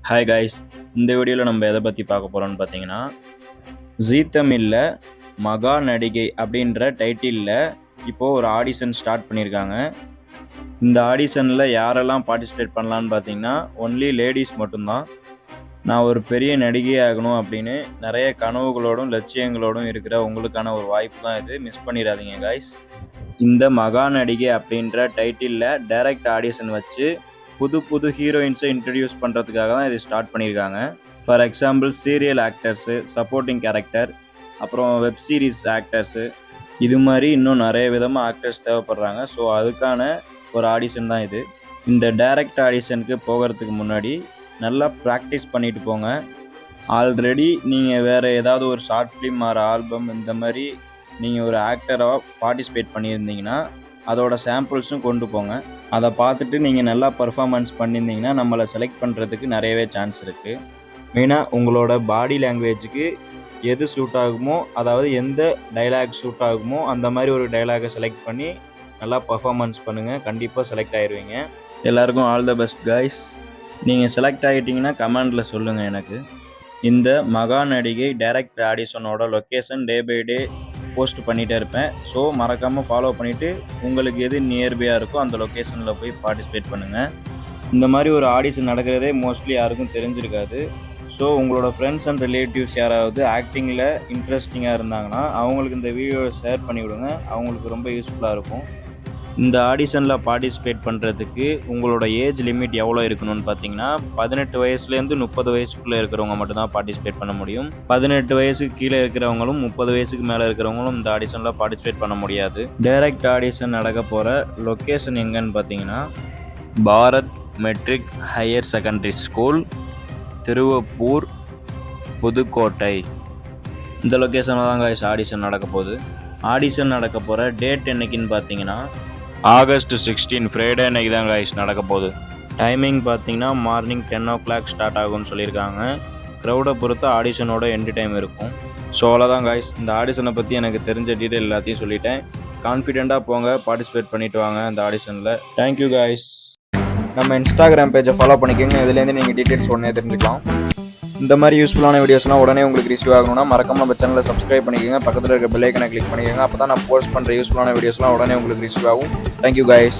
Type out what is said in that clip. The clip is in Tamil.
ஹாய் காய்ஸ், இந்த வீடியோவில் நம்ம எதை பற்றி பார்க்க போகிறோம்னு பார்த்தீங்கன்னா, ஜீ தமிழில் மகா நடிகை அப்படின்ற டைட்டிலில் இப்போது ஒரு ஆடிஷன் ஸ்டார்ட் பண்ணியிருக்காங்க. இந்த ஆடிஷனில் யாரெல்லாம் பார்ட்டிசிபேட் பண்ணலான்னு பார்த்தீங்கன்னா, ஒன்லி லேடிஸ் மட்டும்தான். நான் ஒரு பெரிய நடிகை ஆகணும் அப்படின்னு நிறைய கனவுகளோடும் லட்சியங்களோடும் இருக்கிற உங்களுக்கான ஒரு வாய்ப்பு தான் இது. மிஸ் பண்ணிடாதீங்க காய்ஸ். இந்த மகா நடிகை அப்படின்ற டைட்டிலில் டைரக்ட் ஆடிஷன் வச்சு புது ஹீரோயின்ஸை இன்ட்ரடியூஸ் பண்ணுறதுக்காக தான் இது ஸ்டார்ட் பண்ணியிருக்காங்க. For example serial actors, supporting character, அப்புறம் வெப் சீரிஸ் ஆக்டர்ஸு, இது மாதிரி இன்னும் நிறைய விதமாக ஆக்டர்ஸ் தேவைப்படுறாங்க. ஸோ அதுக்கான ஒரு ஆடிஷன் தான் இது. இந்த டைரக்ட் ஆடிஷனுக்கு போகிறதுக்கு முன்னாடி நல்லா ப்ராக்டிஸ் பண்ணிட்டு போங்க. ஆல்ரெடி நீங்கள் வேறு ஏதாவது ஒரு ஷார்ட் ஃபிலிம் ஆர் ஆல்பம் இந்த மாதிரி நீங்கள் ஒரு ஆக்டராக பார்ட்டிசிபேட் பண்ணியிருந்தீங்கன்னா அதோட சாம்பிள்ஸும் கொண்டு போங்க. அதை பார்த்துட்டு நீங்கள் நல்லா பர்ஃபார்மன்ஸ் பண்ணியிருந்தீங்கன்னா நம்மளை செலக்ட் பண்ணுறதுக்கு நிறையவே சான்ஸ் இருக்குது. மெயினாக உங்களோட பாடி லாங்குவேஜுக்கு எது சூட் ஆகுமோ, அதாவது எந்த டைலாக் சூட் ஆகுமோ அந்த மாதிரி ஒரு டைலாகை செலக்ட் பண்ணி நல்லா பர்ஃபார்மன்ஸ் பண்ணுங்கள். கண்டிப்பாக செலக்ட் ஆகிடுவீங்க. எல்லாருக்கும் ஆல் த பெஸ்ட் காய்ஸ். நீங்கள் செலக்ட் ஆகிட்டிங்கன்னா கமெண்டில் சொல்லுங்கள் எனக்கு. இந்த மகா நடிகை டைரக்ட் ஆடிஷனோட location day by day post பண்ணிகிட்டே இருப்பேன். ஸோ மறக்காமல் ஃபாலோ பண்ணிவிட்டு உங்களுக்கு எது நியர்பையாக இருக்கோ அந்த லொக்கேஷனில் போய் பார்ட்டிசிபேட் பண்ணுங்கள். இந்த மாதிரி ஒரு ஆடிஷன் நடக்கிறதே மோஸ்ட்லி யாருக்கும் தெரிஞ்சிருக்காது. ஸோ உங்களோட ஃப்ரெண்ட்ஸ் அண்ட் ரிலேட்டிவ்ஸ் யாராவது ஆக்டிங்கில் இன்ட்ரெஸ்டிங்காக இருந்தாங்கன்னா அவங்களுக்கு இந்த வீடியோவை ஷேர் பண்ணி விடுங்க. அவங்களுக்கு ரொம்ப யூஸ்ஃபுல்லாக இருக்கும். இந்த ஆடிஷனில் பார்ட்டிசிபேட் பண்ணுறதுக்கு உங்களோட ஏஜ் லிமிட் எவ்வளோ இருக்கணும்னு பார்த்தீங்கன்னா 18 வயசுலேருந்து 30 வயசுக்குள்ளே இருக்கிறவங்க மட்டும்தான் பார்ட்டிசிபேட் பண்ண முடியும். 18 வயசுக்கு கீழே இருக்கிறவங்களும் 30 வயசுக்கு மேலே இருக்கிறவங்களும் இந்த ஆடிஷனில் பார்ட்டிசிபேட் பண்ண முடியாது. டைரக்ட் ஆடிஷன் நடக்க போகிற லொக்கேஷன் எங்கன்னு பார்த்தீங்கன்னா Bharat matric higher secondary school, Thiruvappur, Pudukkottai. இந்த லொக்கேஷனில் தான் guys ஆடிஷன் நடக்க போகுது. ஆடிஷன் நடக்க போகிற டேட் என்னைக்குன்னு பார்த்தீங்கன்னா ஆகஸ்ட் 16 ஃப்ரைடே அன்னைக்கு தான் guys நடக்க போகுது. டைமிங் பார்த்தீங்கன்னா மார்னிங் 10 o'clock ஸ்டார்ட் ஆகும்னு சொல்லியிருக்காங்க. க்ரௌடை பொறுத்து ஆடிஷனோட எண்டு டைம் இருக்கும். ஸோ அவ்வளோதான் guys. இந்த ஆடிஷனை பற்றி எனக்கு தெரிஞ்ச டீட்டெயில் எல்லாத்தையும் சொல்லிட்டேன். கான்ஃபிடெண்ட்டாக போங்க, பார்ட்டிசிபேட் பண்ணிட்டு வாங்க இந்த ஆடிஷனில். Thank you guys. நம்ம இன்ஸ்டாகிராம் பேஜை ஃபாலோ பண்ணிக்கோங்க. இதுலேருந்து நீங்கள் டீட்டெயில்ஸ் உடனே தெரிஞ்சுக்கலாம். இந்த மாதிரி யூஸ்ஃபுல்லான வீடியோஸ்லாம் உடனே உங்களுக்கு ரிசீவ் ஆகணும்னா மறக்காம நம்ம சேனலை சப்ஸ்கிரைப் பண்ணிக்கோங்க. பக்கத்தில் இருக்க பெல் ஐக்கனை கிளிக் பண்ணிக்கோங்க. அப்போ தான் நான் போஸ்ட் பண்ணுற யூஸ்ஃபுல்லான வீடியோஸ்லாம் உடனே உங்களுக்கு ரிசீவ் ஆகும். Thank you guys.